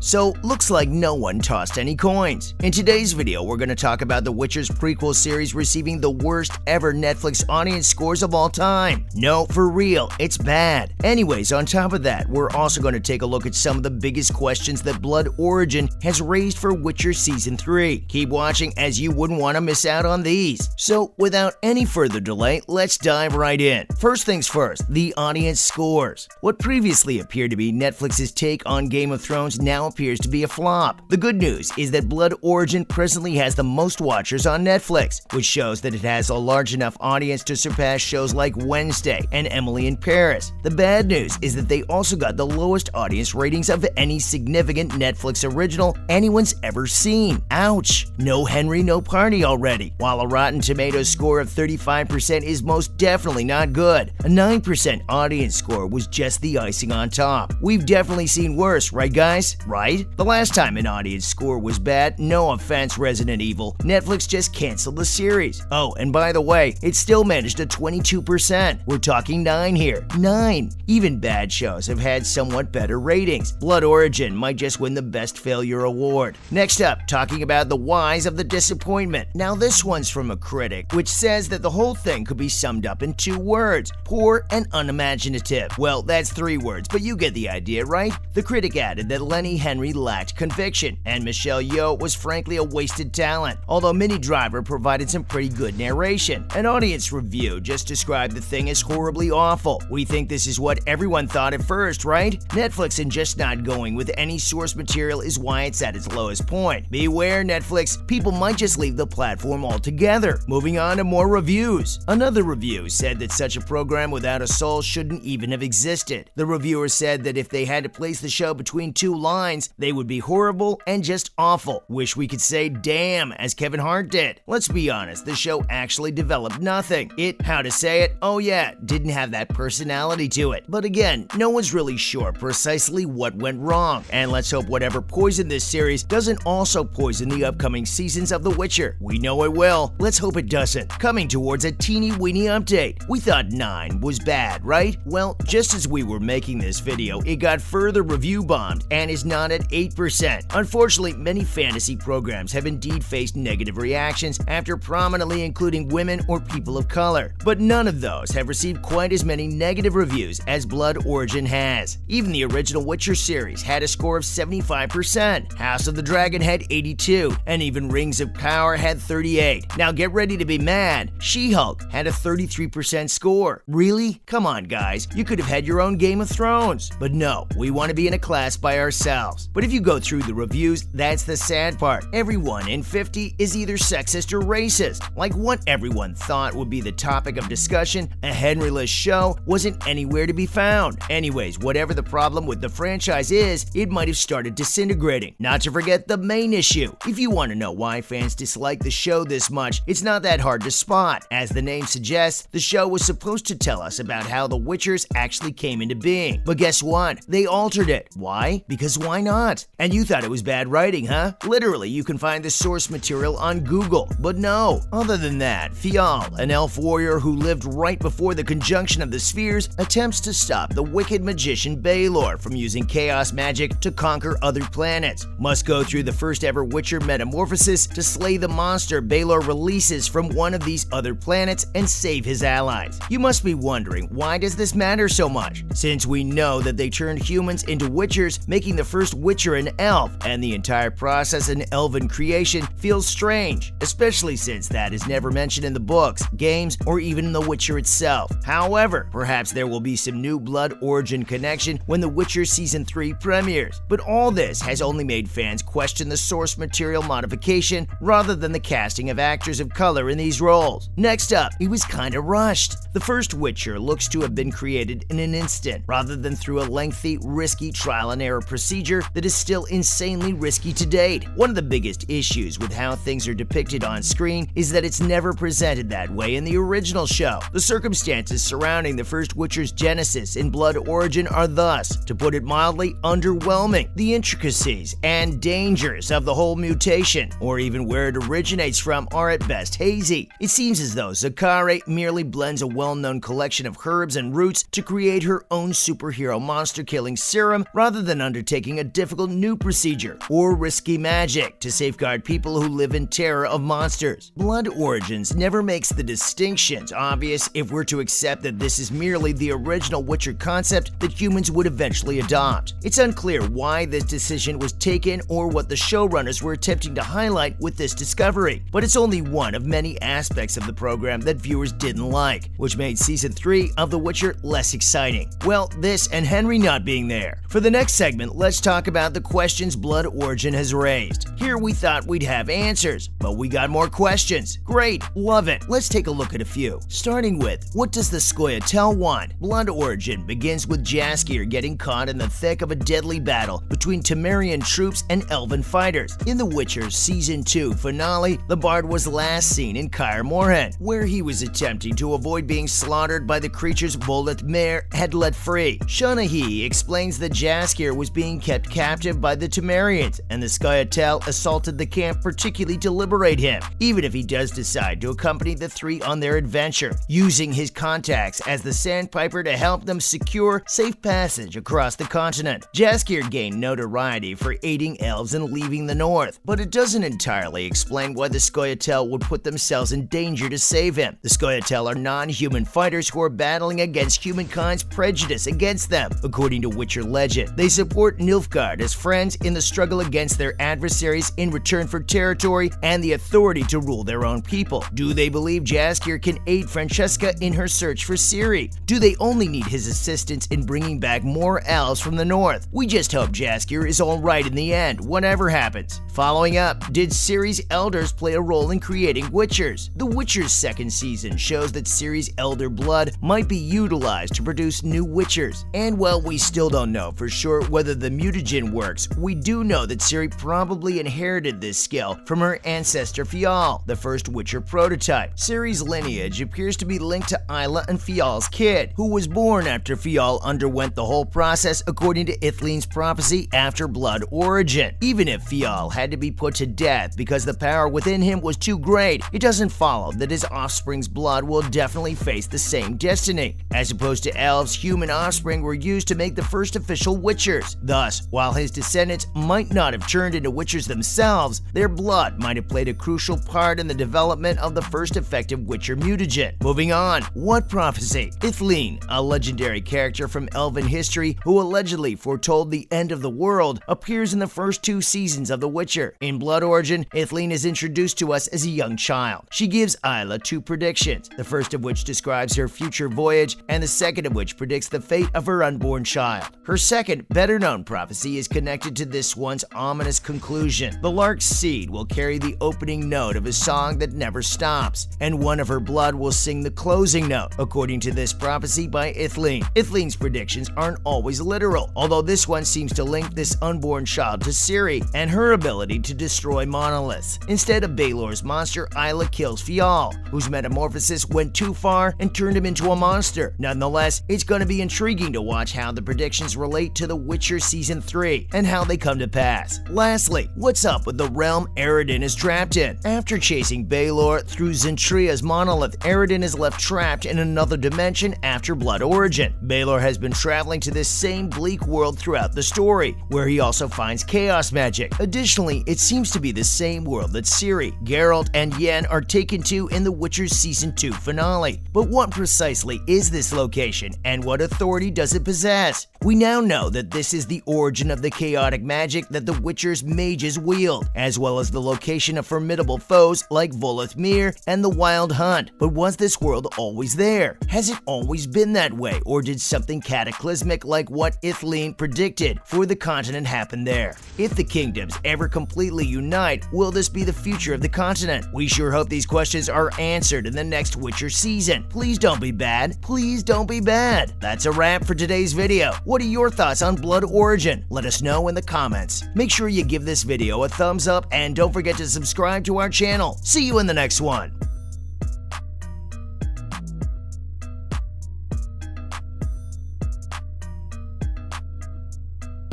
So looks like no one tossed any coins. In today's video, we're going to talk about The Witcher's prequel series receiving the worst ever Netflix audience scores of all time. No, for real, it's bad. Anyways, on top of that, we're also going to take a look at some of the biggest questions that Blood Origin has raised for Witcher Season 3. Keep watching as you wouldn't want to miss out on these. So without any further delay, let's dive right in. First things first, the audience scores. What previously appeared to be Netflix's take on Game of Thrones now appears to be a flop. The good news is that Blood Origin presently has the most watchers on Netflix, which shows that it has a large enough audience to surpass shows like Wednesday and Emily in Paris. The bad news is that they also got the lowest audience ratings of any significant Netflix original anyone's ever seen. Ouch! No Henry, no party already. While a Rotten Tomatoes score of 35% is most definitely not good, a 9% audience score was just the icing on top. We've definitely seen worse, right guys? Right? The last time an audience score was bad, no offense Resident Evil, Netflix just canceled the series. Oh, and by the way, it still managed a 22%. We're talking 9 here. 9! Even bad shows have had somewhat better ratings. Blood Origin might just win the Best Failure award. Next up, talking about the whys of the disappointment. Now this one's from a critic, which says that the whole thing could be summed up in 2 words: poor and unimaginative. Well, that's 3 words, but you get the idea, right? The critic added that Lenny Henry lacked conviction, and Michelle Yeoh was frankly a wasted talent, although Minnie Driver provided some pretty good narration. An audience review just described the thing as horribly awful. We think this is what everyone thought at first, right? Netflix and just not going with any source material is why it's at its lowest point. Beware, Netflix, people might just leave the platform altogether. Moving on to more reviews. Another review said that such a program without a soul shouldn't even have existed. The reviewer said that if they had to place the show between 2 lines, they would be horrible and just awful. Wish we could say damn, as Kevin Hart did. Let's be honest, the show actually developed nothing. How to say it? Oh yeah, didn't have that personality to it. But again, no one's really sure precisely what went wrong. And let's hope whatever poisoned this series doesn't also poison the upcoming seasons of The Witcher. We know it will. Let's hope it doesn't. Coming towards a teeny-weeny update. We thought 9 was bad, right? Well, just as we were making this video, it got further review bombed and is not at 8%. Unfortunately, many fantasy programs have indeed faced negative reactions after prominently including women or people of color, but none of those have received quite as many negative reviews as Blood Origin has. Even the original Witcher series had a score of 75%, House of the Dragon had 82, and even Rings of Power had 38. Now get ready to be mad. She-Hulk had a 33% score. Really? Come on guys, you could have had your own Game of Thrones. But no, we want to be in a class by ourselves. But if you go through the reviews, that's the sad part. Everyone in 50 is either sexist or racist. Like what everyone thought would be the topic of discussion, a Henry-less show wasn't anywhere to be found. Anyways, whatever the problem with the franchise is, it might have started disintegrating. Not to forget the main issue. If you want to know why fans dislike the show this much, it's not that hard to spot. As the name suggests, the show was supposed to tell us about how the Witchers actually came into being. But guess what? They altered it. Why? Because why not? And you thought it was bad writing, huh? Literally, you can find the source material on Google. But no. Other than that, Fial, an elf warrior who lived right before the conjunction of the spheres, attempts to stop the wicked magician Baelor from using chaos magic to conquer other planets. Must go through the first ever Witcher metamorphosis to slay the monster Baelor releases from one of these other planets and save his allies. You must be wondering, why does this matter so much? Since we know that they turned humans into Witchers, making the first Witcher an elf, and the entire process an elven creation feels strange, especially since that is never mentioned in the books, games, or even The Witcher itself. However, perhaps there will be some new Blood Origin connection when The Witcher Season 3 premieres. But all this has only made fans question the source material modification rather than the casting of actors of color in these roles. Next up, it was kinda rushed. The first Witcher looks to have been created in an instant, rather than through a lengthy, risky trial and error procedure that is still insanely risky to date. One of the biggest issues with how things are depicted on screen is that it's never presented that way in the original show. The circumstances surrounding the first Witcher's genesis in Blood Origin are thus, to put it mildly, underwhelming. The intricacies and dangers of the whole mutation, or even where it originates from, are at best hazy. It seems as though Zakare merely blends a well-known collection of herbs and roots to create her own superhero monster-killing serum rather than undertaking a difficult new procedure or risky magic to safeguard people who live in terror of monsters. Blood Origins never makes the distinctions obvious if we're to accept that this is merely the original Witcher concept that humans would eventually adopt. It's unclear why this decision was taken or what the showrunners were attempting to highlight with this discovery, but it's only one of many aspects of the program that viewers didn't like, which made Season 3 of The Witcher less exciting. Well, this and Henry not being there. For the next segment, let's talk about the questions Blood Origin has raised. Here we thought we'd have answers, but we got more questions. Great, love it. Let's take a look at a few. Starting with, what does the Scoia'tael want? Blood Origin begins with Jaskier getting caught in the thick of a deadly battle between Temerian troops and Elven fighters. In The Witcher Season 2 finale, the Bard was last seen in Kaer Morhen, where he was attempting to avoid being slaughtered by the creatures Voleth Meir had let free. Shanahi explains that Jaskier was being kept captive by the Temerians, and the Scoia'tael assaulted the camp particularly to liberate him, even if he does decide to accompany the three on their adventure, using his contacts as the Sandpiper to help them secure safe passage across the continent. Jaskier gained notoriety for aiding elves and leaving the north, but it doesn't entirely explain why the Scoia'tael would put themselves in danger to save him. The Scoia'tael are non-human fighters who are battling against humankind's prejudice against them, according to Witcher legend. They support Nilfgaard as friends in the struggle against their adversaries in return for territory and the authority to rule their own people. Do they believe Jaskier can aid Francesca in her search for Ciri? Do they only need his assistance in bringing back more elves from the north? We just hope Jaskier is alright in the end, whatever happens. Following up, did Ciri's elders play a role in creating Witchers? The Witcher's second season shows that Ciri's elder blood might be utilized to produce new Witchers. And while we still don't know for sure whether the mutagen works, we do know that Ciri probably inherited this skill from her ancestor Fial, the first Witcher prototype. Ciri's lineage appears to be linked to Isla and Fial's kid, who was born after Fial underwent the whole process according to Ithleen's prophecy after Blood Origin. Even if Fial had to be put to death because the power within him was too great, it doesn't follow that his offspring's blood will definitely face the same destiny. As opposed to elves, human offspring were used to make the first official Witchers. Thus, while his descendants might not have turned into Witchers themselves, their blood might have played a crucial part in the development of the first effective Witcher mutagen. Moving on, what prophecy? Ithleen, a legendary character from Elven history who allegedly foretold the end of the world, appears in the first 2 seasons of The Witcher. In Blood Origin, Ithleen is introduced to us as a young child. She gives Isla 2 predictions, the first of which describes her future voyage, and the second of which predicts the fate of her unborn child. Her second, better-known prophecy is connected to this one's ominous conclusion. The lark's seed will carry the opening note of a song that never stops, and one of her blood will sing the closing note, according to this prophecy by Ithleen. Ithleen's predictions aren't always literal, although this one seems to link this unborn child to Ciri and her ability to destroy monoliths. Instead of Baelor's monster, Isla kills Fial, whose metamorphosis went too far and turned him into a monster. Nonetheless, it's going to be intriguing to watch how the predictions relate to The Witcher Season 3 and how they come to pass. Lastly, what's up with the realm Eredin is trapped in? After chasing Baelor through Zentria's monolith, Eredin is left trapped in another dimension after Blood Origin. Baelor has been traveling to this same bleak world throughout the story, where he also finds chaos magic. Additionally, it seems to be the same world that Ciri, Geralt, and Yen are taken to in The Witcher Season 2 finale. But what precisely is this location, and what authority does it possess? We now know that this is the origin of the chaotic magic that the Witcher's mages wield, as well as the location of formidable foes like Voleth Meir and the Wild Hunt. But was this world always there? Has it always been that way, or did something cataclysmic like what Ithleen predicted for the continent happen there? If the kingdoms ever completely unite, will this be the future of the continent? We sure hope these questions are answered in the next Witcher season. Please don't be bad. Please don't be bad. That's a wrap for today's video. What are your thoughts on Blood Origin? Let us know in the comments. Make sure you give this video a thumbs up and don't forget to subscribe to our channel. See you in the next one.